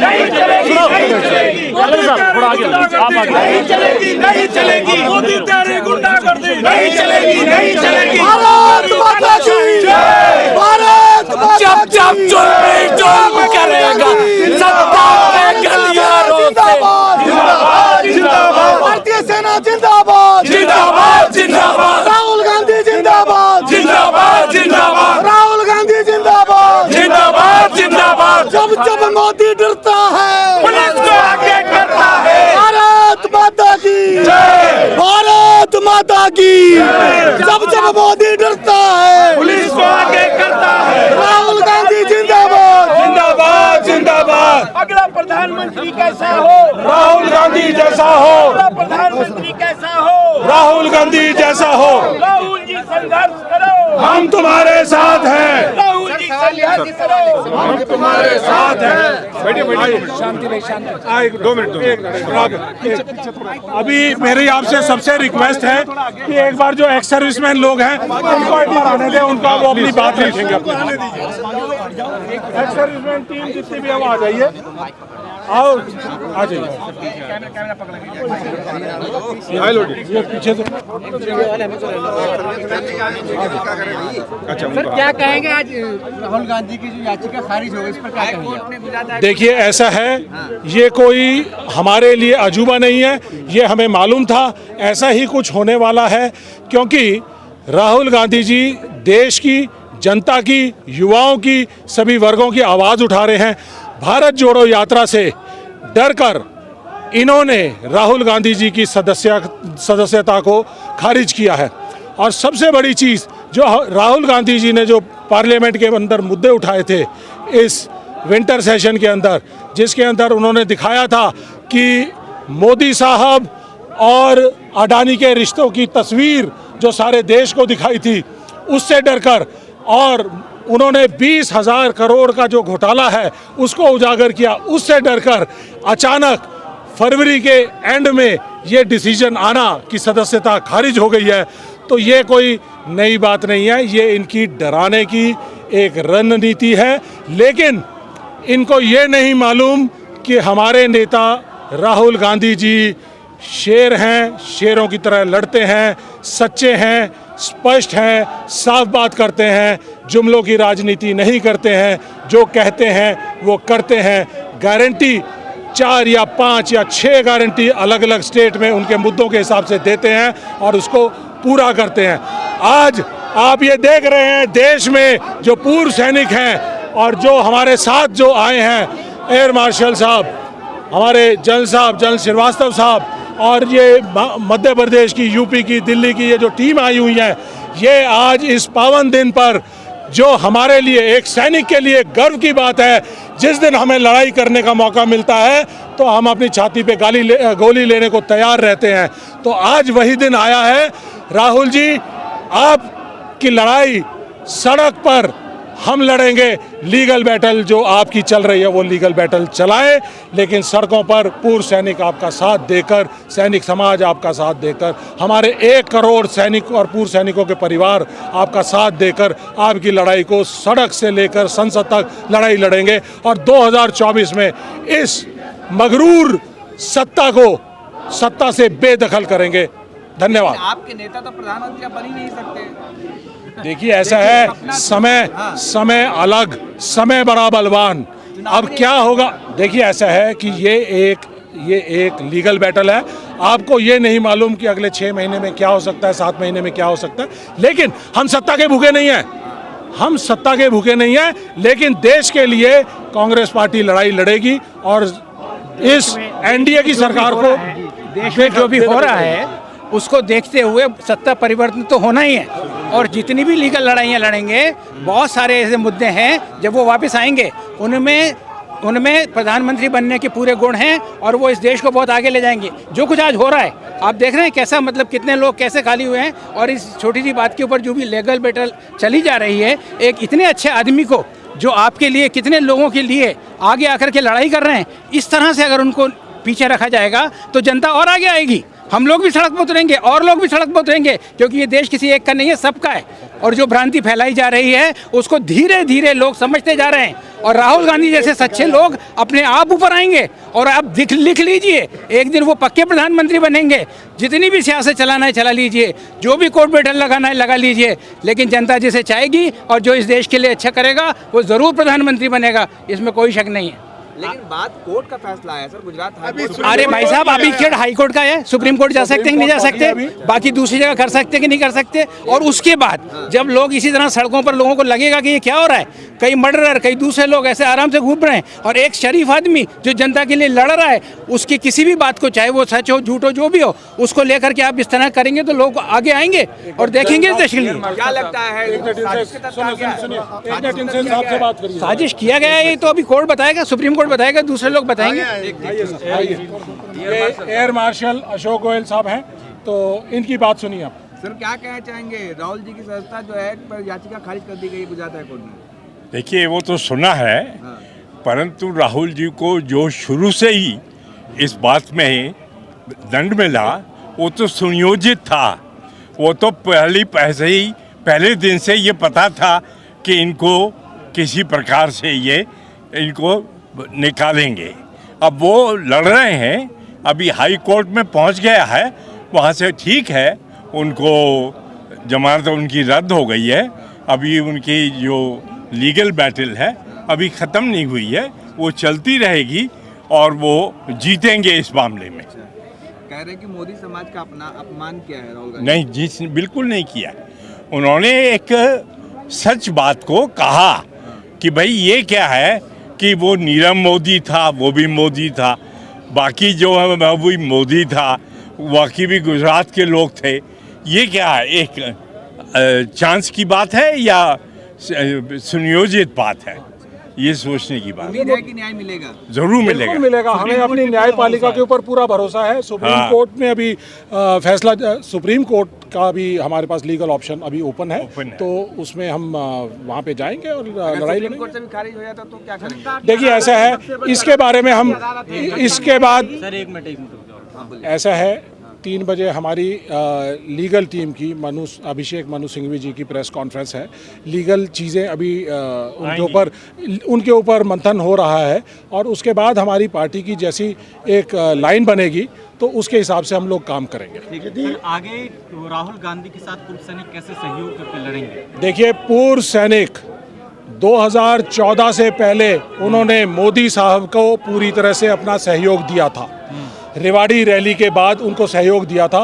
नहीं चलेगी, मोदी तेरी गुंडागर्दी नहीं चलेगी, नहीं चलेगी। भारत माता की जय, भारत माता की जब जब जुल्म करेगा सत्ता पे गलियारों से। जिंदाबाद जिंदाबाद, भारतीय सेना जिंदाबाद जिंदाबाद जिंदाबाद, राहुल गांधी जिंदाबाद जिंदाबाद जिंदाबाद, राहुल गांधी जिंदाबाद जिंदाबाद जिंदाबाद। जब जब मोदी डरता है पुलिस को आगे करता है। भारत माता की जय, भारत माता की जब जब मोदी डरता है पुलिस को आगे करता है। राहुल गांधी जिंदाबाद जिंदाबाद जिंदाबाद। अगला प्रधानमंत्री कैसा हो? राहुल गांधी जैसा हो। अगला प्रधानमंत्री कैसा हो? राहुल गांधी जैसा हो। राहुल जी संघर्ष करो, हम तुम्हारे साथ हैं। राहुल जी संघर्ष करो, हम तुम्हारे साथ हैं। बैठिए बैठिए, शांति भाई शांति। 2 मिनट। अभी मेरी आपसे सबसे रिक्वेस्ट है कि एक बार जो एक्स सर्विसमैन लोग हैं उनको एक बार आने दें, उनका वो अपनी बात रखेंगे। एक्स सर्विसमैन टीम जितनी भी है वो आ जाइए, आओ आ जाइए। पीछे से सर क्या कहेंगे आज राहुल गांधी की जो याचिका खारिज हो गई, इस पर क्या कहेंगे? देखिए ऐसा है, ये कोई हमारे लिए अजूबा नहीं है, ये हमें मालूम था ऐसा ही कुछ होने वाला है, क्योंकि राहुल गांधी जी देश की जनता की, युवाओं की, सभी वर्गों की आवाज़ उठा रहे हैं। भारत जोड़ो यात्रा से डरकर इन्होंने राहुल गांधी जी की सदस्यता को खारिज किया है। और सबसे बड़ी चीज़ जो राहुल गांधी जी ने जो पार्लियामेंट के अंदर मुद्दे उठाए थे इस विंटर सेशन के अंदर, जिसके अंदर उन्होंने दिखाया था कि मोदी साहब और अडानी के रिश्तों की तस्वीर जो सारे देश को दिखाई थी, उससे डरकर, और उन्होंने 20,000 करोड़ का जो घोटाला है उसको उजागर किया, उससे डरकर अचानक फरवरी के एंड में ये डिसीजन आना कि सदस्यता खारिज हो गई है। तो ये कोई नई बात नहीं है, ये इनकी डराने की एक रणनीति है। लेकिन इनको ये नहीं मालूम कि हमारे नेता राहुल गांधी जी शेर हैं, शेरों की तरह लड़ते हैं, सच्चे हैं, स्पष्ट हैं, साफ बात करते हैं, जुमलों की राजनीति नहीं करते हैं, जो कहते हैं वो करते हैं। गारंटी 4 या 5 या 6 गारंटी अलग अलग स्टेट में उनके मुद्दों के हिसाब से देते हैं और उसको पूरा करते हैं। आज आप ये देख रहे हैं देश में जो पूर्व सैनिक हैं और जो हमारे साथ जो आए हैं, एयर मार्शल साहब, हमारे जनरल श्रीवास्तव साहब, और ये मध्य प्रदेश की, यूपी की, दिल्ली की ये जो टीम आई हुई है, ये आज इस पावन दिन पर जो हमारे लिए एक सैनिक के लिए गर्व की बात है, जिस दिन हमें लड़ाई करने का मौका मिलता है तो हम अपनी छाती पे गोली लेने को तैयार रहते हैं। तो आज वही दिन आया है। राहुल जी, आपकी लड़ाई सड़क पर हम लड़ेंगे, लीगल बैटल जो आपकी चल रही है वो लीगल बैटल चलाएं, लेकिन सड़कों पर पूर्व सैनिक आपका साथ देकर, सैनिक समाज आपका साथ देकर, हमारे 1 करोड़ सैनिक और पूर्व सैनिकों के परिवार आपका साथ देकर आपकी लड़ाई को सड़क से लेकर संसद तक लड़ाई लड़ेंगे और 2024 में इस मगरूर सत्ता से बेदखल करेंगे। धन्यवाद। आपके नेता तो प्रधानमंत्री बन ही नहीं सकते। देखिए ऐसा है, समय अलग, समय बड़ा बलवान। अब क्या होगा, देखिए ऐसा है कि ये एक लीगल बैटल है। आपको ये नहीं मालूम कि अगले 6 महीने में क्या हो सकता है, 7 महीने में क्या हो सकता है, लेकिन हम सत्ता के भूखे नहीं हैं, हम सत्ता के भूखे नहीं हैं। लेकिन देश के लिए कांग्रेस पार्टी लड़ाई लड़ेगी और इस एनडीए की सरकार को देश में जो भी हो रहा है उसको देखते हुए सत्ता परिवर्तन तो होना ही है, और जितनी भी लीगल लड़ाइयाँ लड़ेंगे, बहुत सारे ऐसे मुद्दे हैं जब वो वापस आएंगे उनमें प्रधानमंत्री बनने के पूरे गुण हैं और वो इस देश को बहुत आगे ले जाएंगे। जो कुछ आज हो रहा है आप देख रहे हैं, कैसा मतलब कितने लोग कैसे खाली हुए हैं, और इस छोटी सी बात के ऊपर जो भी लीगल बैटल चली जा रही है, एक इतने अच्छे आदमी को जो आपके लिए, कितने लोगों के लिए आगे आकर के लड़ाई कर रहे हैं, इस तरह से अगर उनको पीछे रखा जाएगा तो जनता और आगे आएगी। हम लोग भी सड़क पर उतरेंगे और लोग भी सड़क पर उतरेंगे, क्योंकि ये देश किसी एक का नहीं है, सबका है। और जो भ्रांति फैलाई जा रही है उसको धीरे धीरे लोग समझते जा रहे हैं और राहुल गांधी जैसे सच्चे लोग अपने आप ऊपर आएंगे और आप लिख लीजिए, एक दिन वो पक्के प्रधानमंत्री बनेंगे। जितनी भी सियासत चलाना है चला लीजिए, जो भी कोर्ट बैठल लगाना है लगा लीजिए, लेकिन जनता जिसे चाहेगी और जो इस देश के लिए अच्छा करेगा वो ज़रूर प्रधानमंत्री बनेगा, इसमें कोई शक नहीं है। लेकिन बात कोर्ट का फैसला है सर, गुजरात हाई कोर्ट। अरे भाई साहब, अभी खेल हाई कोर्ट का है, सुप्रीम कोर्ट जा सकते हैं कि नहीं जा सकते, बाकी दूसरी जगह कर सकते हैं कि नहीं कर सकते। और उसके बाद जब लोग इसी तरह सड़कों पर, लोगों को लगेगा कि ये क्या हो रहा है, कई मर्डरर, कई दूसरे लोग ऐसे आराम से घूम रहे हैं और एक शरीफ आदमी जो जनता के लिए लड़ रहा है, उसकी किसी भी बात को, चाहे वो सच हो झूठ हो जो भी हो, उसको लेकर के आप इस तरह करेंगे तो लोग आगे आएंगे और देखेंगे देश के लिए। क्या लगता है साजिश किया गया है, ये तो अभी कोर्ट बताएगा, सुप्रीम कोर्ट बताएगा, दूसरे लोग बताएंगे। ये एयर मार्शल अशोक गोयल साहब हैं, तो इनकी बात सुनिए आप। सर क्या कहना चाहेंगे, राहुल जी की सदस्यता जो है पर याचिका खारिज कर दी गई गुजरात हाई कोर्ट में? देखिए, वो तो सुना है, परंतु राहुल जी को जो शुरू से ही इस बात में दंड मिला वो तो सुनियोजित था। वो तो पहले दिन से ये पता था कि इनको किसी प्रकार से ये इनको निकालेंगे। अब वो लड़ रहे हैं, अभी हाई कोर्ट में पहुंच गया है, वहाँ से ठीक है, उनको जमानत उनकी रद्द हो गई है। अभी उनकी जो लीगल बैटल है अभी ख़त्म नहीं हुई है, वो चलती रहेगी और वो जीतेंगे इस मामले में। कह रहे हैं कि मोदी समाज का अपना अपमान किया है राहुल गांधी। नहीं जी, बिल्कुल नहीं किया। उन्होंने एक सच बात को कहा कि भाई ये क्या है कि वो नीरव मोदी था, वो भी मोदी था, बाकी जो है वो भी मोदी था, बाकी भी गुजरात के लोग थे। ये क्या है, एक चांस की बात है या सुनियोजित बात है, ये सोचने की बात। उम्मीद है कि न्याय मिलेगा, जरूर मिलेगा, मिलेगा। हमें अपनी न्यायपालिका के ऊपर पूरा भरोसा है। सुप्रीम कोर्ट में अभी फैसला, सुप्रीम कोर्ट का भी हमारे पास लीगल ऑप्शन अभी ओपन है, तो उसमें हम वहाँ पे जाएंगे और लड़ाई लड़ेंगे। कोर्ट से भी खारिज हो जाता तो क्या करेंगे? देखिए, ऐसा है, इसके बारे में हम इसके बाद ऐसा है, 3 बजे हमारी लीगल टीम की अभिषेक मनु सिंघवी जी की प्रेस कॉन्फ्रेंस है। लीगल चीज़ें अभी उनके ऊपर मंथन हो रहा है और उसके बाद हमारी पार्टी की जैसी एक लाइन बनेगी तो उसके हिसाब से हम लोग काम करेंगे। आगे राहुल गांधी के साथ पूर्व सैनिक कैसे सहयोग करके लड़ेंगे? देखिए, पूर्व सैनिक 2014 से पहले उन्होंने मोदी साहब को पूरी तरह से अपना सहयोग दिया था। रेवाड़ी रैली के बाद उनको सहयोग दिया था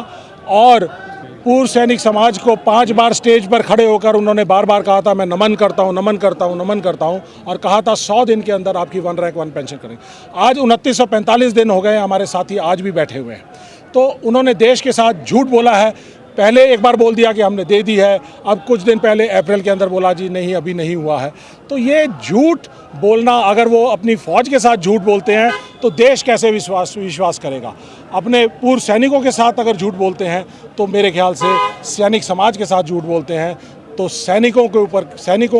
और पूर्व सैनिक समाज को 5 बार स्टेज पर खड़े होकर उन्होंने बार बार कहा था, मैं नमन करता हूं, नमन करता हूं, नमन करता हूं, और कहा था 100 दिन के अंदर आपकी 1 रैंक 1 पेंशन करेंगे। आज 2945 दिन हो गए, हमारे साथी आज भी बैठे हुए हैं। तो उन्होंने देश के साथ झूठ बोला है। पहले एक बार बोल दिया कि हमने दे दी है, अब कुछ दिन पहले अप्रैल के अंदर बोला जी नहीं अभी नहीं हुआ है। तो ये झूठ बोलना, अगर वो अपनी फ़ौज के साथ झूठ बोलते हैं तो देश कैसे विश्वास करेगा। अपने पूर्व सैनिकों के साथ अगर झूठ बोलते हैं तो मेरे ख्याल से सैनिक समाज के साथ झूठ बोलते हैं तो सैनिकों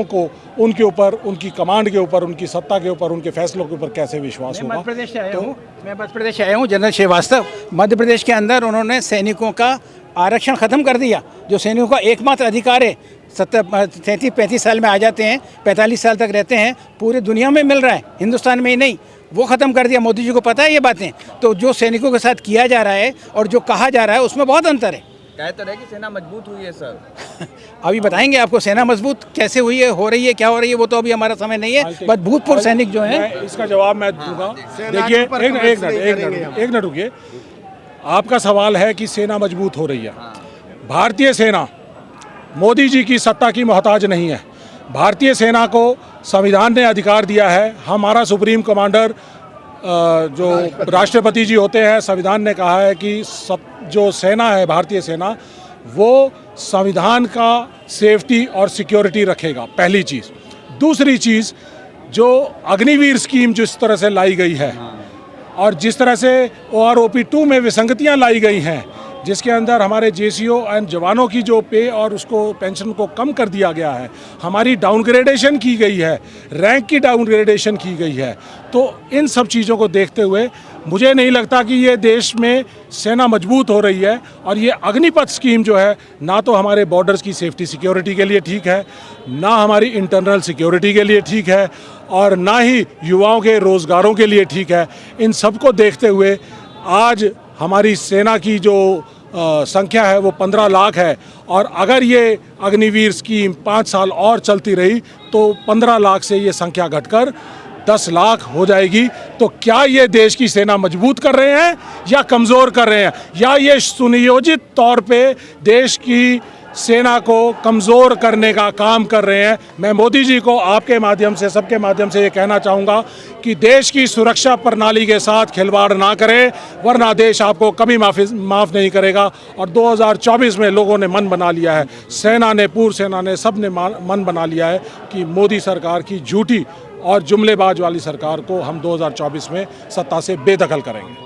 को उनके ऊपर, उनकी कमांड के ऊपर, उनकी सत्ता के ऊपर, उनके फैसलों के ऊपर कैसे विश्वास होगा। मैं मध्य प्रदेश से आया हूँ, जनरल श्रीवास्तव। मध्य प्रदेश के अंदर उन्होंने सैनिकों का आरक्षण ख़त्म कर दिया, जो सैनिकों का एकमात्र अधिकार है। 33-35 साल में आ जाते हैं, 45 साल तक रहते हैं, पूरी दुनिया में मिल रहा है, हिंदुस्तान में ही नहीं, वो ख़त्म कर दिया। मोदी जी को पता है ये बातें। तो जो सैनिकों के साथ किया जा रहा है और जो कहा जा रहा है उसमें बहुत अंतर है। कहते रहे कि सेना मजबूत हुई है सर। अभी बताएंगे आपको सेना मजबूत कैसे हुई है, हो रही है, क्या हो रही है, वो तो अभी हमारा समय नहीं है। बस भूतपूर्व सैनिक जो हैं, इसका जवाब मैं दूंगा। देखिए, एक मिनट रुकिए। आपका सवाल है कि सेना मजबूत हो रही है। भारतीय सेना मोदी जी की सत्ता की मोहताज नहीं है। भारतीय सेना को संविधान ने अधिकार दिया है। हमारा सुप्रीम कमांडर जो राष्ट्रपति जी होते हैं, संविधान ने कहा है कि जो सेना है, भारतीय सेना, वो संविधान का सेफ्टी और सिक्योरिटी रखेगा, पहली चीज़। दूसरी चीज़, जो अग्निवीर स्कीम जिस तरह से लाई गई है और जिस तरह से OROP 2 में विसंगतियां लाई गई हैं, जिसके अंदर हमारे JCO एंड जवानों की जो पे और उसको पेंशन को कम कर दिया गया है, हमारी डाउनग्रेडेशन की गई है, रैंक की डाउनग्रेडेशन की गई है। तो इन सब चीज़ों को देखते हुए मुझे नहीं लगता कि ये देश में सेना मजबूत हो रही है। और ये अग्निपथ स्कीम जो है, ना तो हमारे बॉर्डर्स की सेफ्टी सिक्योरिटी के लिए ठीक है, ना हमारी इंटरनल सिक्योरिटी के लिए ठीक है, और ना ही युवाओं के रोज़गारों के लिए ठीक है। इन सबको देखते हुए आज हमारी सेना की जो संख्या है वो 15 लाख है, और अगर ये अग्निवीर स्कीम 5 साल और चलती रही तो 15 लाख से ये संख्या घटकर 10 लाख हो जाएगी। तो क्या ये देश की सेना मजबूत कर रहे हैं या कमज़ोर कर रहे हैं, या ये सुनियोजित तौर पे देश की सेना को कमज़ोर करने का काम कर रहे हैं? मैं मोदी जी को आपके माध्यम से, सबके माध्यम से ये कहना चाहूँगा कि देश की सुरक्षा प्रणाली के साथ खिलवाड़ ना करें, वरना देश आपको कभी माफ़ नहीं करेगा। और 2024 में लोगों ने मन बना लिया है, सेना ने, पूर्व सेना ने, सब ने मन बना लिया है कि मोदी सरकार की झूठी और जुमलेबाज वाली सरकार को हम 2024 में सत्ता से बेदखल करेंगे।